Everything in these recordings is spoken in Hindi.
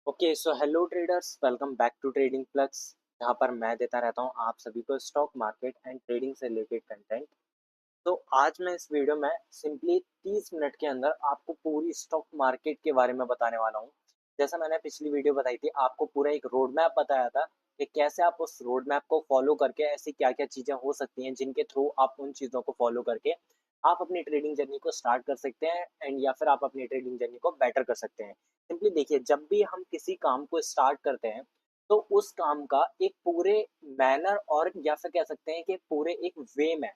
Okay so hello traders, welcome back to trading plugs. जहाँ पर मैं देता रहता हूँ आप सभी को स्टॉक मार्केट एंड ट्रेडिंग से रिलेटेड कंटेंट। तो आज मैं इस वीडियो में सिंपली 30 मिनट के अंदर आपको पूरी स्टॉक मार्केट के बारे में बताने वाला हूँ। जैसा मैंने पिछली वीडियो बताई थी, आपको पूरा एक रोड मैप बताया था कि कैसे आप उस रोड मैप को फॉलो करके ऐसी क्या क्या चीज़ें हो सकती हैं जिनके थ्रू आप उन चीज़ों को फॉलो करके आप अपनी ट्रेडिंग जर्नी को स्टार्ट कर सकते हैं एंड या फिर आप अपनी ट्रेडिंग जर्नी को बेटर कर सकते हैं। सिंपली देखिए, जब भी हम किसी काम को स्टार्ट करते हैं तो उस काम का एक पूरे मैनर और या फिर कह सकते हैं कि पूरे एक वे में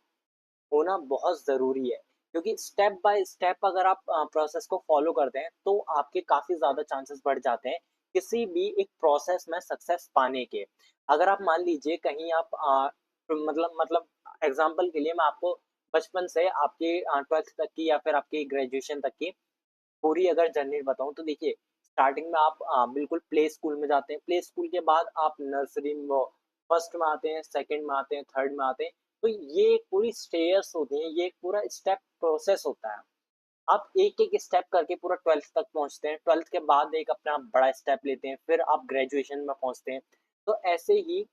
होना बहुत ज़रूरी है, क्योंकि स्टेप बाय स्टेप अगर आप प्रोसेस को फॉलो करते हैं तो आपके काफ़ी ज़्यादा चांसेस बढ़ जाते हैं किसी भी एक प्रोसेस में सक्सेस पाने के। अगर आप मान लीजिए कहीं आप मतलब एग्जांपल के लिए मैं आपको बचपन से आपके 12th तक की या फिर आपकी ग्रेजुएशन तक की पूरी अगर जर्नी बताऊँ तो देखिए, स्टार्टिंग में आप बिल्कुल प्ले स्कूल में जाते हैं, प्ले स्कूल के बाद आप नर्सरी में फर्स्ट में आते हैं, सेकंड में आते हैं, थर्ड में आते हैं। तो ये एक पूरी स्टेयर्स होती हैं, ये एक पूरा स्टेप प्रोसेस होता है। आप एक-एक स्टेप करके पूरा 12th तक पहुँचते हैं, 12th के बाद एक अपना बड़ा स्टेप लेते हैं, फिर आप ग्रेजुएशन में पहुँचते हैं। तो ऐसे ही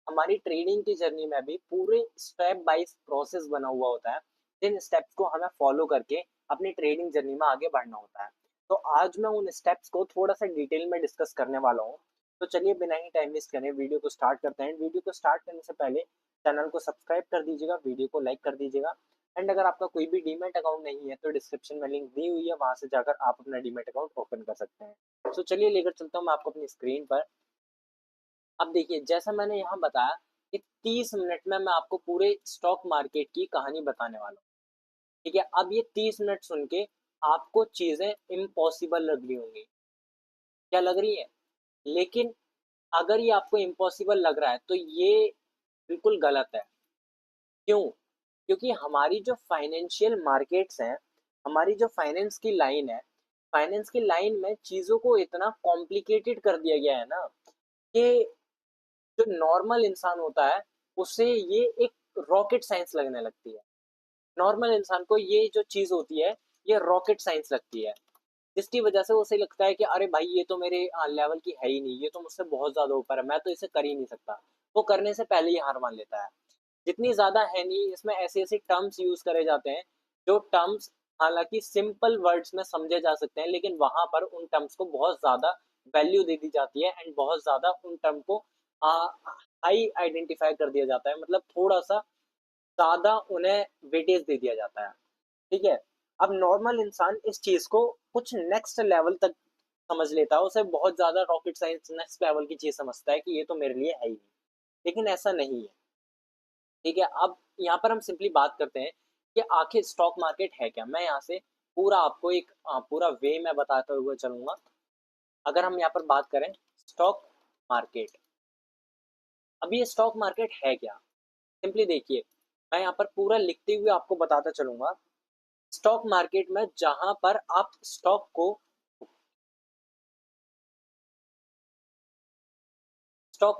हमारी ट्रेडिंग की जर्नी में भी पूरे स्टेप बाय प्रोसेस बना हुआ होता है, जिन स्टेप्स को हमें फॉलो करके अपनी ट्रेडिंग जर्नी में आगे बढ़ना होता है। तो आज मैं उन स्टेप्स को थोड़ा-सा डिटेल में डिस्कस करने वाला हूँ। तो चलिए बिना ही टाइम वेस्ट करे वीडियो को स्टार्ट करते हैं। वीडियो को स्टार्ट करने से पहले चैनल को सब्सक्राइब कर दीजिएगा, वीडियो को लाइक कर दीजिएगा एंड अगर आपका कोई भी डीमैट अकाउंट नहीं है तो डिस्क्रिप्शन में लिंक दी हुई है, वहां से जाकर आप अपना डीमैट अकाउंट ओपन कर सकते हैं। तो चलिए लेकर चलता हूँ मैं आपको अपनी स्क्रीन पर। अब देखिए, जैसा मैंने यहाँ बताया कि 30 मिनट में मैं आपको पूरे स्टॉक मार्केट की कहानी बताने वाला हूँ। ठीक है, अब ये 30 मिनट सुन के आपको चीजें इम्पॉसिबल लग रही होंगी, क्या लग रही है? लेकिन अगर ये आपको इम्पॉसिबल लग रहा है तो ये बिल्कुल गलत है। क्यों? क्योंकि हमारी जो फाइनेंशियल मार्केट्स हैं, हमारी जो फाइनेंस की लाइन है, फाइनेंस की लाइन में चीज़ों को इतना कॉम्प्लिकेटेड कर दिया गया है ना कि जो नॉर्मल इंसान होता है, उसे ये एक रॉकेट साइंस लगने लगती है। नॉर्मल इंसान को ये जो चीज़ होती है, ये रॉकेट साइंस लगती है। जिसकी वजह से उसे लगता है कि अरे भाई, ये तो मेरे लेवल की है ही नहीं, ये तो मुझसे बहुत ज़्यादा ऊपर है, मैं तो इसे कर ही नहीं सकता। वो करने से पहले ही हार मान लेता है। जितनी ज़्यादा है नहीं, इसमें ऐसे-ऐसे टर्म्स यूज़ करे जाते हैं, जो टर्म्स हालाँकि सिंपल वर्ड्स में समझे जा सकते हैं, लेकिन वहाँ पर उन टर्म्स को बहुत ज़्यादा वैल्यू दे दी जाती है एंड बहुत ज़्यादा उन टर्म को अ, हाई आइडेंटिफ़ाई कर दिया जाता है, मतलब थोड़ा-सा ज़्यादा उन्हें वेटेज दे दिया जाता है, ठीक है? अब नॉर्मल इंसान इस चीज़ को कुछ नेक्स्ट लेवल तक समझ लेता है, उसे बहुत ज़्यादा रॉकेट साइंस नेक्स्ट लेवल की चीज़ समझता है कि ये तो मेरे लिए है ही नहीं, लेकिन ऐसा नहीं है। ठीक है, अब यहाँ पर हम सिंपली बात करते हैं कि आखिर स्टॉक मार्केट है क्या? मैं यहाँ से पूरा आपको एक पूरा वे मैं बताते हुए चलूँगा। अगर हम यहाँ पर बात करें स्टॉक मार्केट, अब ये स्टॉक मार्केट है क्या? सिंपली देखिए, मैं यहाँ पर पूरा लिखते हुए आपको बताता चलूँगा। स्टॉक मार्केट में जहाँ पर आप स्टॉक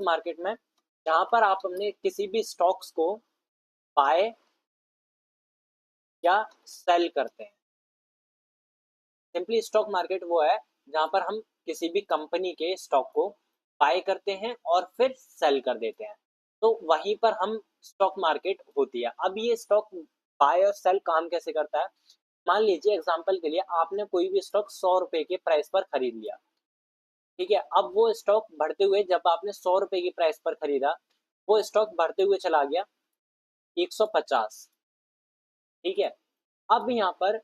मार्केट में जहाँ पर आप अपने किसी भी स्टॉक्स को बाय या सेल करते हैं। सिंपली स्टॉक मार्केट वो है जहां पर हम किसी भी कंपनी के स्टॉक को बाय करते हैं और फिर सेल कर देते हैं, तो वहीं पर हम स्टॉक मार्केट होती है। अब ये स्टॉक बाय और सेल काम कैसे करता है? मान लीजिए एग्जांपल के लिए आपने कोई भी स्टॉक 100 रुपए के प्राइस पर खरीद लिया, ठीक है? अब वो स्टॉक बढ़ते हुए, जब आपने 100 रुपए की प्राइस पर खरीदा, वो स्टॉक बढ़ते हुए चला गया 150, ठीक है? अब यहाँ पर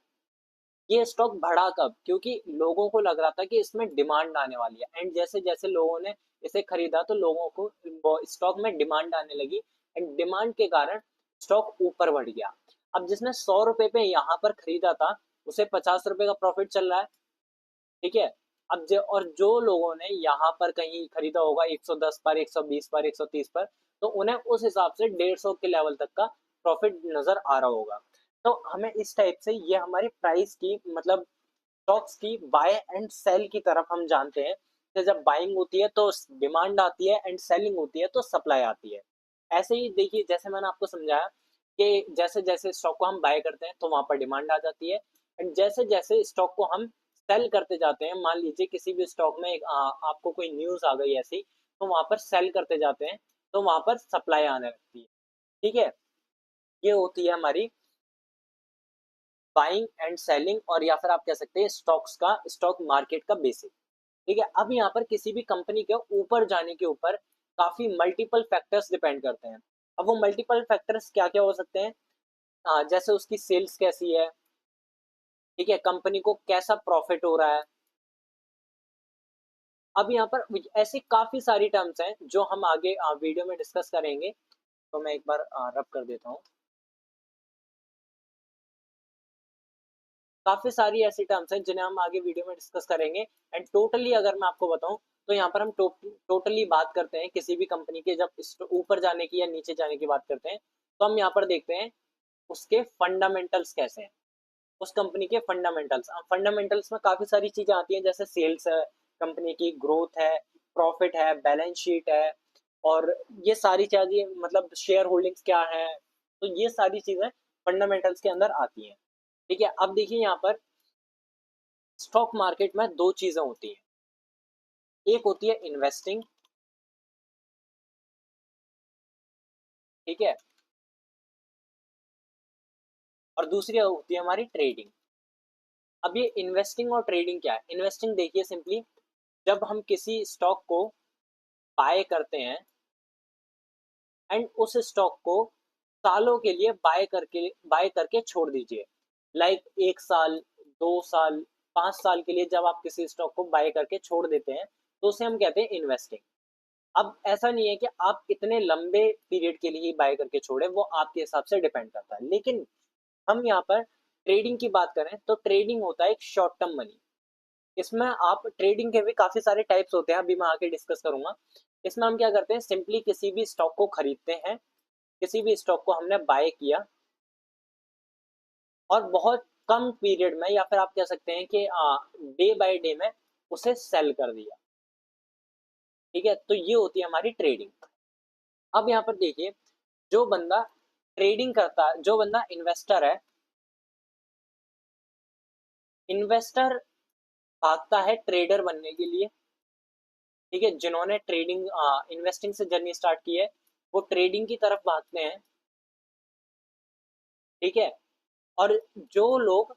ये स्टॉक बढ़ा कब? क्योंकि लोगों को लग रहा था कि इसमें डिमांड आने वाली है एंड जैसे-जैसे लोगों ने इसे खरीदा तो लोगों को वो स्टॉक में डिमांड आने लगी एंड डिमांड के कारण स्टॉक ऊपर बढ़ गया। अब जिसने 100 रुपए पे यहाँ पर खरीदा था, उसे 50 रुपए का प्रॉफिट चल रहा है, ठीक है? अब और जो लोगों ने यहाँ पर कहीं खरीदा होगा 110 पर, 120 पर, 130 पर, तो उन्हें उस हिसाब से 150 के लेवल तक का प्रॉफिट नजर आ रहा होगा। तो हमें इस टाइप से ये हमारी प्राइस की मतलब स्टॉक्स की बाय एंड सेल की तरफ हम जानते हैं कि जब बाइंग होती है तो डिमांड आती है एंड सेलिंग होती है तो सप्लाई आती है। ऐसे ही देखिए, जैसे मैंने आपको समझाया कि जैसे जैसे स्टॉक को हम बाय करते हैं तो वहां पर डिमांड आ जाती है एंड जैसे जैसे स्टॉक को हम सेल करते जाते हैं। मान लीजिए किसी भी स्टॉक में आपको कोई न्यूज़ आ गई ऐसी, तो वहाँ पर सेल करते जाते हैं, तो वहाँ पर सप्लाई आने लगती है। ठीक है? ये होती है हमारी बाइंग एंड सेलिंग, और या फिर आप कह सकते हैं स्टॉक मार्केट का बेसिक। ठीक है? अब यहाँ पर किसी भी कंपनी के ऊपर जाने के ऊपर काफ़ी मल्टीपल फैक्टर्स डिपेंड करते हैं। अब वो मल्टीपल फैक्टर्स क्या-क्या हो सकते हैं? जैसे उसकी सेल्स कैसी है, ठीक है? कंपनी को कैसा प्रॉफिट हो रहा है। अब यहाँ पर ऐसी काफ़ी सारी टर्म्स हैं जो हम आगे वीडियो में डिस्कस करेंगे। तो मैं एक बार रब कर देता हूँ। काफ़ी सारी ऐसी टर्म्स हैं जिन्हें हम आगे वीडियो में डिस्कस करेंगे। एंड टोटली अगर मैं आपको बताऊं, तो यहाँ पर हम टोटली बात करते हैं किसी भी कंपनी के, जब ऊपर जाने की या नीचे जाने की बात करते हैं, तो हम यहाँ पर देखते हैं उसके फंडामेंटल्स कैसे हैं, उस कंपनी के फंडामेंटल्स। फंडामेंटल्स में काफ़ी सारी चीज़ें आती हैं, जैसे सेल्स है, कंपनी की ग्रोथ है, प्रॉफिट है, बैलेंस शीट है, और ये सारी चीज़ें मतलब शेयर होल्डिंग्स क्या है, तो ये सारी चीज़ें फंडामेंटल्स के अंदर आती हैं। ठीक है? अब देखिए यहाँ पर स्टॉक मार्केट में दो चीजें होती हैं। एक होती है इन्वेस्टिंग, ठीक है, और दूसरी होती है हमारी ट्रेडिंग। अब ये इन्वेस्टिंग और ट्रेडिंग क्या है? इन्वेस्टिंग देखिए सिंपली, जब हम किसी स्टॉक को बाय करते हैं एंड उस स्टॉक को सालों के लिए बाय करके छोड़ दीजिए। लाइक 1 साल, 2 साल, 5 साल के लिए जब आप किसी स्टॉक को बाय करके छोड़ देते हैं, तो उसे हम कहते हैं इन्वेस्टिंग। अब ऐसा नहीं है कि आप इतने लंबे पीरियड के लिए ही बाय करके छोड़े, वो आपके हिसाब से डिपेंड करता है। लेकिन हम यहाँ पर ट्रेडिंग की बात करें, तो ट्रेडिंग होता है एक शॉर्ट टर्म मनी। इसमें आप ट्रेडिंग के भी काफी सारे टाइप्स होते हैं, अभी मैं आके डिस्कस करूंगा। इसमें हम क्या करते हैं, सिंपली किसी भी स्टॉक को खरीदते हैं, किसी भी स्टॉक को हमने बाय किया, और बहुत कम पीरियड में, या फिर आप कह सकते हैं कि डे बाय डे में उसे सेल कर दिया। ठीक है? तो ये होती है हमारी ट्रेडिंग। अब यहाँ पर देखिए, जो बंदा ट्रेडिंग करता है, जो बंदा इन्वेस्टर है, इन्वेस्टर भागता है ट्रेडर बनने के लिए। ठीक है? जिन्होंने ट्रेडिंग इन्वेस्टिंग से जर्नी स्टार्ट की है, वो ट्रेडिंग की तरफ भागते हैं। ठीक है? और जो लोग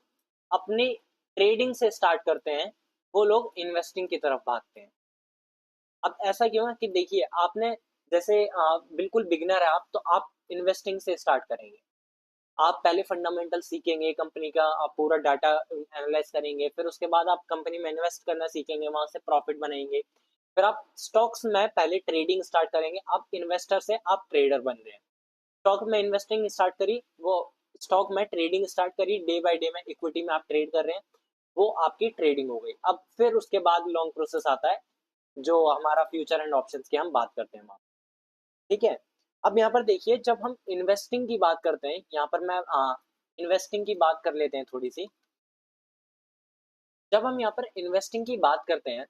अपनी ट्रेडिंग से स्टार्ट करते हैं, वो लोग इन्वेस्टिंग की तरफ भागते हैं। अब ऐसा क्यों है कि देखिए, आपने जैसे बिल्कुल बिगिनर है आप, तो आप इन्वेस्टिंग से स्टार्ट करेंगे। आप पहले फंडामेंटल सीखेंगे, कंपनी का आप पूरा डाटा एनालाइज करेंगे, फिर उसके बाद आप कंपनी में इन्वेस्ट करना सीखेंगे, वहां से प्रॉफिट बनाएंगे। फिर आप स्टॉक्स में पहले ट्रेडिंग स्टार्ट करेंगे, आप इन्वेस्टर से आप ट्रेडर बन रहे हैं। स्टॉक में इन्वेस्टिंग स्टार्ट करी, वो स्टॉक में ट्रेडिंग स्टार्ट करी, डे बाय डे में इक्विटी में आप ट्रेड कर रहे हैं, वो आपकी ट्रेडिंग हो गई। अब फिर उसके बाद लॉन्ग प्रोसेस आता है, जो हमारा फ्यूचर एंड ऑप्शंस की हम बात करते हैं वहाँ। ठीक है? अब यहाँ पर देखिए, जब हम इन्वेस्टिंग की बात करते हैं, यहाँ पर मैं इन्वेस्टिंग की बात कर लेते हैं थोड़ी सी। जब हम यहाँ पर इन्वेस्टिंग की बात करते हैं,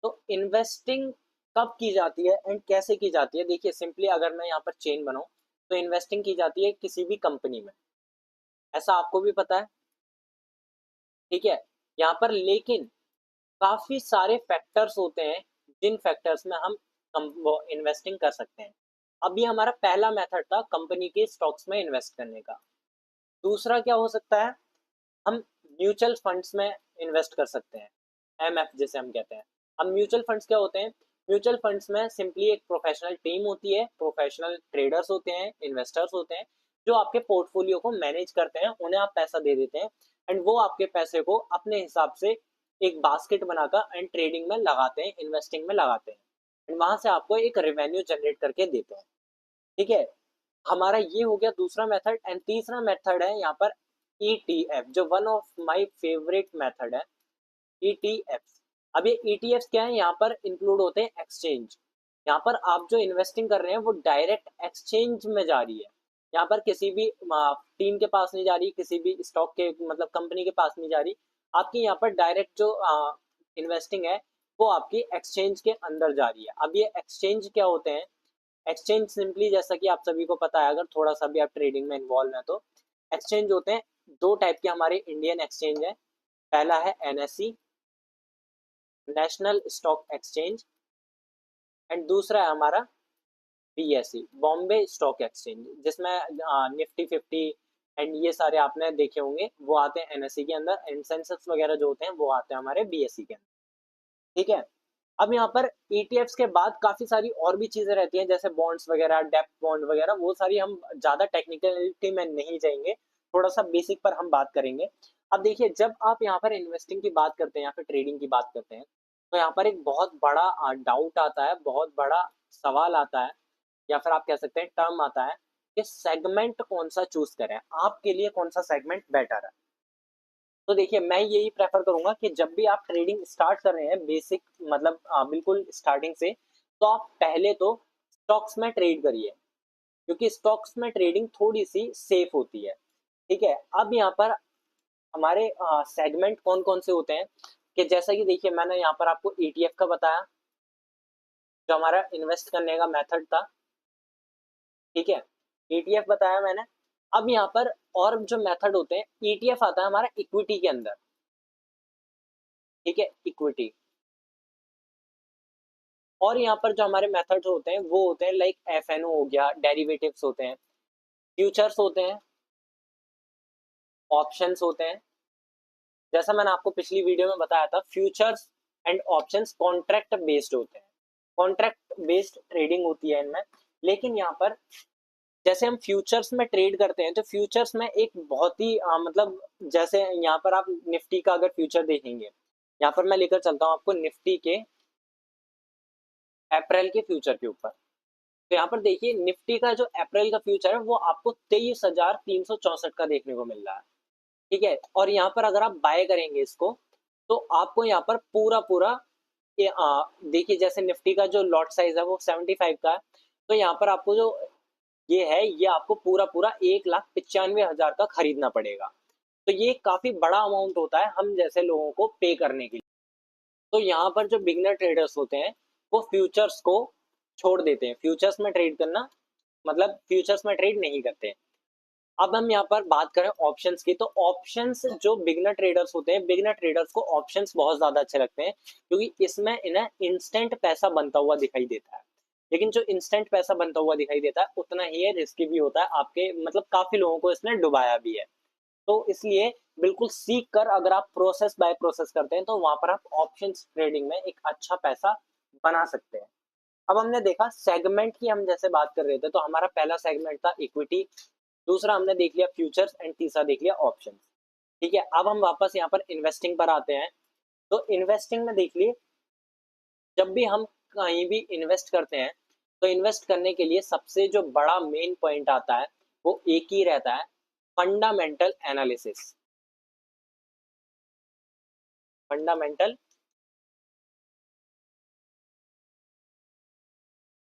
तो इन्वेस्टिंग कब की जाती है एंड कैसे की जाती है? देखिए सिंपली, अगर मैं यहाँ पर चेन बनाऊं, तो इन्वेस्टिंग की जाती है किसी भी कंपनी में, ऐसा आपको भी पता है। ठीक है? यहाँ पर लेकिन काफी सारे फैक्टर्स होते हैं, जिन फैक्टर्स में हम इन्वेस्टिंग कर सकते हैं। अभी हमारा पहला मेथड था कंपनी के स्टॉक्स में इन्वेस्ट करने का। दूसरा क्या हो सकता है? हम म्यूचुअल फंड्स में इन्वेस्ट कर सकते हैं, एमएफ जिसे हम कहते हैं। अब म्यूचुअल फंड्स क्या होते हैं? म्यूचुअल फंड्स में सिंपली एक प्रोफेशनल टीम होती है, प्रोफेशनल ट्रेडर्स होते हैं, इन्वेस्टर्स होते हैं, जो आपके पोर्टफोलियो को मैनेज करते हैं, उन्हें आप पैसा दे देते हैं, एंड वो आपके पैसे को अपने हिसाब से एक बास्केट बनाकर एंड ट्रेडिंग में लगाते हैं, इन्वेस्टिंग में लगाते हैं, एंड वहां से आपको एक रेवेन्यू जनरेट करके देते हैं। ठीक है? हमारा ये हो गया दूसरा मेथड। एंड तीसरा मेथड है यहाँ पर ईटीएफ, जो one of my favourite method है, ईटीएफ। अब ये ईटीएफ क्या है? यहाँ पर इंक्लूड होते हैं एक्सचेंज। यहाँ पर आप जो इन्वेस्टिंग कर रहे हैं, वो डायरेक्ट एक्सचेंज में जा रही है। यहाँ पर किसी भी टीम के पास नहीं जा रही, किसी भी स्टॉक के मतलब कंपनी के पास नहीं जा रही। आपकी यहाँ पर डायरेक्ट जो इन्वेस्टिंग है, वो आपकी एक्सचेंज के अंदर जा रही है। अब ये एक्सचेंज क्या होते हैं? एक्सचेंज सिंपली, जैसा कि आप सभी को पता है, अगर थोड़ा सा भी आप ट्रेडिंग में इन्वॉल्व है, तो एक्सचेंज होते हैं दो टाइप के। हमारे इंडियन एक्सचेंज है, पहला है NSC, national stock exchange, and दूसरा है हमारा बीएसई, बॉम्बे स्टॉक एक्सचेंज, जिसमें निफ्टी 50 एंड ये सारे आपने देखे होंगे, वो आते हैं एनएसई के अंदर, एंड सेंसेक्स वगैरह जो होते हैं वो आते हैं हमारे बीएसई के अंदर। ठीक है। अब यहाँ पर ईटीएफ्स के बाद काफी सारी और भी चीजें रहती हैं, जैसे बॉन्ड्स वगैरह, डेप्ट बॉन्ड वगैरह, वो सारी हम ज्यादा टेक्निकलिटी में नहीं जाएंगे, थोड़ा सा बेसिक पर हम बात करेंगे। अब देखिए, जब आप यहाँ पर इन्वेस्टिंग की बात करते हैं या फिर ट्रेडिंग की बात करते हैं, तो यहाँ पर एक बहुत बड़ा डाउट आता है, बहुत बड़ा सवाल आता है, या फिर आप कह सकते हैं टर्म आता है कि सेगमेंट कौन सा चूज करें, आपके लिए कौन सा सेगमेंट बेटर है। तो देखिए, मैं यही प्रेफर करूंगा कि जब भी आप ट्रेडिंग स्टार्ट कर रहे हैं, बेसिक मतलब बिल्कुल स्टार्टिंग से, तो आप पहले तो स्टॉक्स में ट्रेड करिए, क्योंकि स्टॉक्स में ट्रेडिंग थोड़ी सी सेफ होती है। ठीक है। अब यहाँ पर हमारे सेगमेंट कौन कौन से होते हैं, कि जैसा कि देखिए, मैंने यहाँ पर आपको ईटीएफ का बताया, जो हमारा इन्वेस्ट करने का मेथड था। ठीक है, ईटीएफ बताया मैंने। अब यहाँ पर और जो मेथड होते हैं, ईटीएफ आता है हमारा इक्विटी के अंदर। ठीक है, इक्विटी। और यहाँ पर जो हमारे मेथड्स होते हैं वो होते हैं लाइक एफएनओ हो गया, डेरिवेटिव्स होते हैं, फ्यूचर्स होते हैं, ऑप्शंस होते हैं। जैसा मैंने आपको पिछली वीडियो में बताया था, futures and options contract based होते हैं, कॉन्ट्रैक्ट बेस्ड ट्रेडिंग होती है इनमें। लेकिन यहाँ पर जैसे हम फ्यूचर्स में ट्रेड करते हैं, तो फ्यूचर्स में एक बहुत ही मतलब, जैसे यहाँ पर आप निफ्टी का अगर फ्यूचर देखेंगे, यहाँ पर मैं लेकर चलता हूँ आपको निफ्टी के अप्रैल के फ्यूचर के ऊपर। तो यहाँ पर देखिए, निफ्टी का जो अप्रैल का फ्यूचर है वो आपको 23,364 का देखने को मिल रहा है। ठीक है। और यहाँ पर अगर आप बाय करेंगे इसको, तो आपको यहाँ पर पूरा पूरा देखिए, जैसे निफ्टी का जो लॉट साइज है वो 75 का है, तो यहाँ पर आपको जो ये है, ये आपको पूरा पूरा 1,95,000 का खरीदना पड़ेगा। तो ये काफी बड़ा अमाउंट होता है हम जैसे लोगों को पे करने के लिए। तो यहाँ पर जो बिगनर ट्रेडर्स होते हैं, वो फ्यूचर्स को छोड़ देते हैं, फ्यूचर्स में ट्रेड करना, मतलब फ्यूचर्स में ट्रेड नहीं करते हैं। अब हम यहाँ पर बात करें ऑप्शंस की, तो ऑप्शंस जो बिगनर ट्रेडर्स होते हैं, बिगनर ट्रेडर्स को ऑप्शंस बहुत ज्यादा अच्छे लगते हैं, क्योंकि इसमें इन्हें इंस्टेंट पैसा बनता हुआ दिखाई देता है। लेकिन जो इंस्टेंट पैसा बनता हुआ दिखाई देता है, उतना ही रिस्की भी होता है, आपके मतलब काफी लोगों को इसने डुबाया भी है। तो इसलिए बिल्कुल सीख कर अगर आप प्रोसेस बाय प्रोसेस करते हैं, तो वहां पर आप ऑप्शंस ट्रेडिंग में एक अच्छा पैसा बना सकते हैं। अब हमने देखा सेगमेंट की, हम जैसे बात कर रहे थे, तो हमारा पहला सेगमेंट था इक्विटी, दूसरा हमने देख लिया फ्यूचर्स, एंड तीसरा देख लिया ऑप्शंस। ठीक है। अब हम वापस यहाँ पर इन्वेस्टिंग पर आते हैं। तो इन्वेस्टिंग में देख लिए, जब भी हम कहीं भी इन्वेस्ट करते हैं, तो इन्वेस्ट करने के लिए सबसे जो बड़ा मेन पॉइंट आता है, वो एक ही रहता है, फंडामेंटल एनालिसिस। Fundamental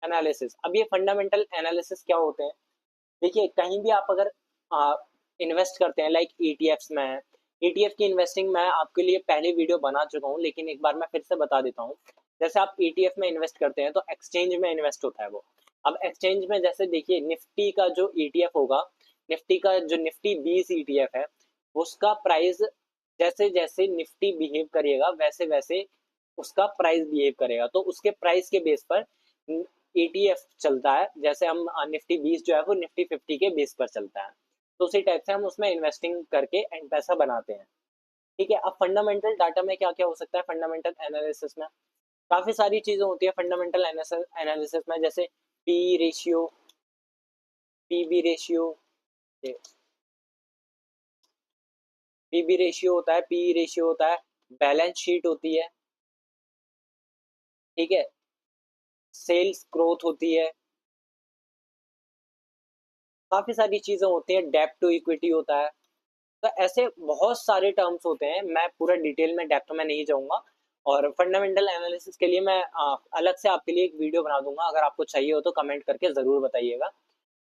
analysis. अब ये फंडामेंटल एनालिसिस क्या होते हैं? देखिए, कहीं भी आप अगर इन्वेस्ट करते हैं, लाइक ईटीएफ्स में, ईटीएफ की इन्वेस्टिंग मैं आपके लिए पहले वीडियो बना चुका हूँ, लेकिन एक बार मैं फिर से बता देता हूँ। जैसे आप ईटीएफ में इन्वेस्ट करते हैं, तो एक्सचेंज में इन्वेस्ट होता है वो। अब एक्सचेंज में जैसे देखिए, निफ्टी का जो ईटीएफ होगा, निफ्टी का जो निफ्टी 20 ईटीएफ है, उसका प्राइस जैसे जैसे निफ्टी बिहेव करेगा, वैसे वैसे उसका प्राइस बिहेव करेगा। तो उसके प्राइस के बेस पर ईटीएफ चलता है। जैसे हम निफ्टी 20 जो है वो निफ्टी 50 के बेस पर चलता है, तो उसी टाइप से हम उसमें इन्वेस्टिंग करके एंड पैसा बनाते हैं। ठीक है। अब फंडामेंटल डाटा में क्या क्या हो सकता है, फंडामेंटल एनालिसिस में काफी सारी चीजें होती है। फंडामेंटल एनालिसिस में जैसे P ratio, PB ratio, PB ratio होता है, पी रेशियो होता है, बैलेंस शीट होती है। ठीक है, सेल्स ग्रोथ होती है, काफी सारी चीजें होती हैं, डेप्ट टू इक्विटी होता है। तो ऐसे बहुत सारे टर्म्स होते हैं, मैं पूरा डिटेल में डेप्थ में नहीं जाऊंगा। और फंडामेंटल एनालिसिस के लिए मैं अलग से आपके लिए एक वीडियो बना दूंगा, अगर आपको चाहिए हो तो कमेंट करके जरूर बताइएगा।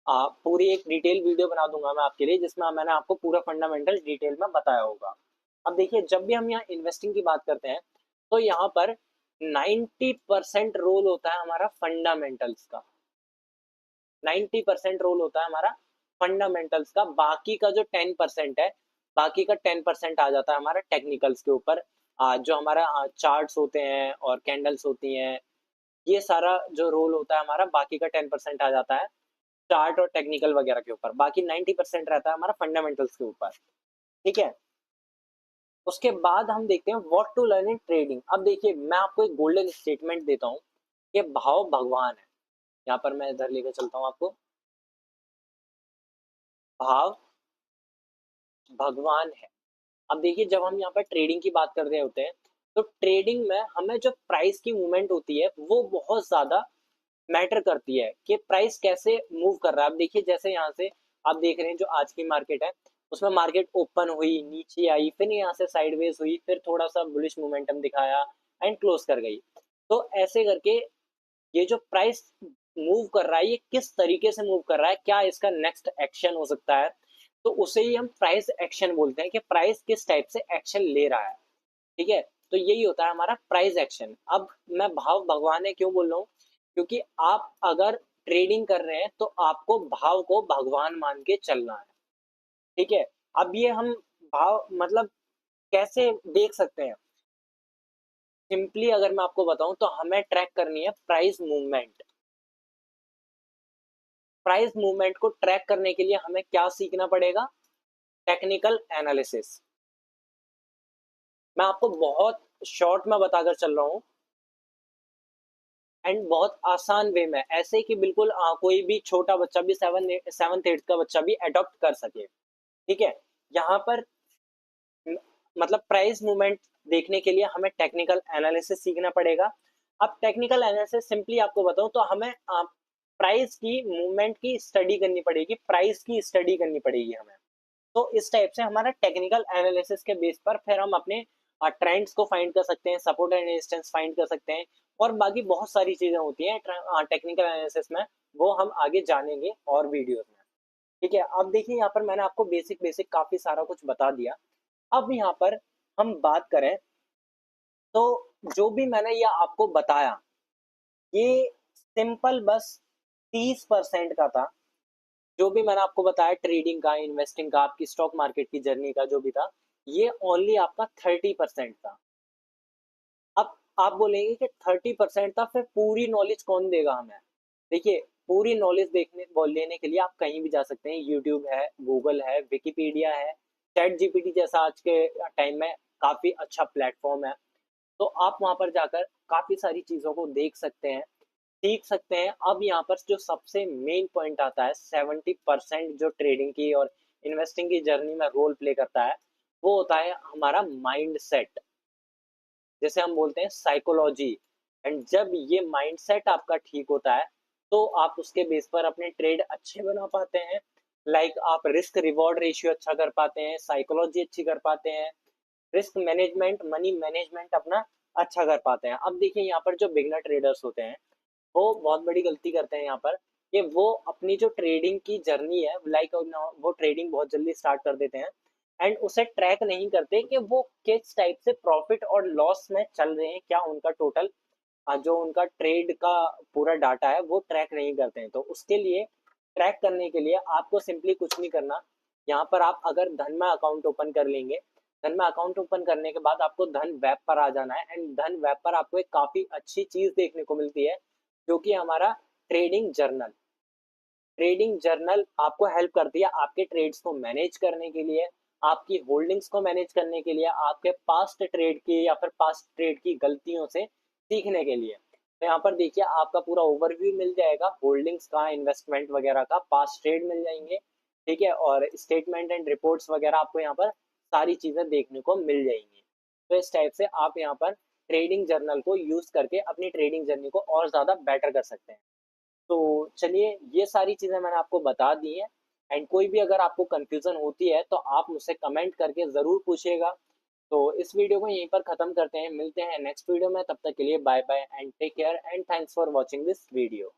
पूरी एक डिटेल वीडियो बना दूंगा मैं आपके लिए, जिसमें मैंने आपको पूरा फंडामेंटल डिटेल में बताया होगा। अब देखिए, जब भी हम यहाँ इन्वेस्टिंग की बात करते हैं, तो यहाँ पर 90% रोल होता है हमारा फंडामेंटल्स का, 90% रोल होता है हमारा फंडामेंटल्स का। बाकी का जो 10% है, बाकी का 10% आ जाता है हमारा टेक्निकल्स के ऊपर। जो हमारा चार्ट्स होते हैं और कैंडल्स होती हैं, ये सारा जो रोल होता है हमारा, बाकी का 10% आ जाता है चार्ट और टेक्निकल वगैरह के ऊपर, बाकी 90% रहता है हमारा फंडामेंटल्स के ऊपर। ठीक है, उसके बाद हम देखते हैं what to learn in trading. अब देखिए मैं आपको एक गोल्डन स्टेटमेंट देता हूँ कि भाव भगवान है। यहाँ पर मैं इधर लेकर चलता हूँ आपको, भाव भगवान है। अब देखिए जब हम यहाँ पर ट्रेडिंग की बात कर रहे होते हैं, तो ट्रेडिंग में हमें जो प्राइस की मूवमेंट होती है वो बहुत ज्यादा मैटर करती है कि प्राइस कैसे मूव कर रहा है। अब देखिए जैसे यहाँ से आप देख रहे हैं जो आज की मार्केट है, उसमें मार्केट ओपन हुई, नीचे आई, फिर यहाँ से साइडवेज हुई, फिर थोड़ा सा बुलिश मोमेंटम दिखाया एंड क्लोज कर गई। तो ऐसे करके ये जो प्राइस मूव कर रहा है, ये किस तरीके से मूव कर रहा है, क्या इसका नेक्स्ट एक्शन हो सकता है, तो उसे ही हम प्राइस एक्शन बोलते हैं कि प्राइस किस टाइप से एक्शन ले रहा है। ठीक है, तो यही होता है हमारा प्राइस एक्शन। अब मैं भाव भगवान है क्यों बोल रहा हूँ, क्योंकि आप अगर ट्रेडिंग कर रहे हैं तो आपको भाव को भगवान मान के चलना है। ठीक है, अब ये हम भाव मतलब कैसे देख सकते हैं, सिंपली अगर मैं आपको बताऊं तो हमें ट्रैक करनी है प्राइस मूवमेंट। प्राइस मूवमेंट को ट्रैक करने के लिए हमें क्या सीखना पड़ेगा, टेक्निकल एनालिसिस। मैं आपको बहुत शॉर्ट में बताकर चल रहा हूँ एंड बहुत आसान वे में, ऐसे कि बिल्कुल कोई भी छोटा बच्चा भी, सेवन्थ एट्थ का बच्चा भी अडॉप्ट कर सके। ठीक है, यहाँ पर मतलब प्राइस मूवमेंट देखने के लिए हमें टेक्निकल एनालिसिस सीखना पड़ेगा। अब टेक्निकल एनालिसिस सिंपली आपको बताऊं तो हमें प्राइस की मूवमेंट की स्टडी करनी पड़ेगी, प्राइस की स्टडी करनी पड़ेगी हमें। तो इस टाइप से हमारा टेक्निकल एनालिसिस के बेस पर फिर हम अपने ट्रेंड्स को फाइंड कर सकते हैं, सपोर्ट एंड रेजिस्टेंस फाइंड कर सकते हैं, और बाकी बहुत सारी चीजें होती हैं टेक्निकल एनालिसिस में, वो हम आगे जानेंगे और वीडियोस में। ठीक है, अब देखिए यहाँ पर मैंने आपको बेसिक बेसिक काफी सारा कुछ बता दिया। अब यहाँ पर हम बात करें तो जो भी मैंने ये आपको बताया, ये सिंपल बस 30% का था। जो भी मैंने आपको बताया ट्रेडिंग का, इन्वेस्टिंग का, आपकी स्टॉक मार्केट की जर्नी का जो भी था, ये ओनली आपका 30% था। अब आप बोलेंगे कि 30% था, फिर पूरी नॉलेज कौन देगा हमें। देखिए पूरी नॉलेज देखने लेने के लिए आप कहीं भी जा सकते हैं, यूट्यूब है, गूगल है, विकिपीडिया है, चैट जीपीटी जैसा आज के टाइम में काफी अच्छा प्लेटफॉर्म है। तो आप वहां पर जाकर काफी सारी चीजों को देख सकते हैं, सीख सकते हैं। अब यहाँ पर जो सबसे मेन पॉइंट आता है, 70% जो ट्रेडिंग की और इन्वेस्टिंग की जर्नी में रोल प्ले करता है, वो होता है हमारा माइंड सेट, जैसे हम बोलते हैं साइकोलॉजी। एंड जब ये माइंडसेट आपका ठीक होता है, तो आप उसके बेस पर अपने ट्रेड अच्छे बना पाते हैं। लाइक आप रिस्क रिवॉर्ड रेशियो अच्छा कर पाते हैं, साइकोलॉजी अच्छी कर पाते हैं, रिस्क मैनेजमेंट, मनी मैनेजमेंट अपना अच्छा कर पाते हैं। अब देखिए यहाँ पर जो बिगनर ट्रेडर्स होते हैं, वो बहुत बड़ी गलती करते हैं यहाँ पर, कि वो अपनी जो ट्रेडिंग की जर्नी है, लाइक वो ट्रेडिंग बहुत जल्दी स्टार्ट कर देते हैं एंड उसे ट्रैक नहीं करते कि वो किस टाइप से प्रॉफिट और लॉस में चल रहे हैं, क्या उनका टोटल जो उनका ट्रेड का पूरा डाटा है वो ट्रैक नहीं करते हैं। तो उसके लिए, ट्रैक करने के लिए आपको सिंपली कुछ नहीं करना। यहाँ पर आप अगर धन में अकाउंट ओपन कर लेंगे, धन में अकाउंट ओपन करने के बाद आपको धन वेब पर आ जाना है एंड धन वेब पर आपको एक काफी अच्छी चीज देखने को मिलती है, जो कि हमारा ट्रेडिंग जर्नल। ट्रेडिंग जर्नल आपको हेल्प करती है आपके ट्रेड्स को मैनेज करने के लिए, आपकी होल्डिंग्स को मैनेज करने के लिए, आपके पास्ट ट्रेड की या फिर पास्ट ट्रेड की गलतियों से सीखने के लिए। तो यहाँ पर देखिए आपका पूरा ओवरव्यू मिल जाएगा, होल्डिंग्स का, इन्वेस्टमेंट वगैरह का, पास्ट ट्रेड मिल जाएंगे। ठीक है, और स्टेटमेंट एंड रिपोर्ट्स वगैरह आपको यहाँ पर सारी चीजें देखने को मिल जाएंगी। तो इस टाइप से आप यहाँ पर ट्रेडिंग जर्नल को यूज करके अपनी ट्रेडिंग जर्नी को और ज्यादा बेटर कर सकते हैं। तो चलिए ये सारी चीजें मैंने आपको बता दी हैं, एंड कोई भी अगर आपको कंफ्यूजन होती है तो आप मुझसे कमेंट करके जरूर पूछिएगा। तो इस वीडियो को यहीं पर खत्म करते हैं, मिलते हैं नेक्स्ट वीडियो में, तब तक के लिए bye bye and take care and thanks for watching this video.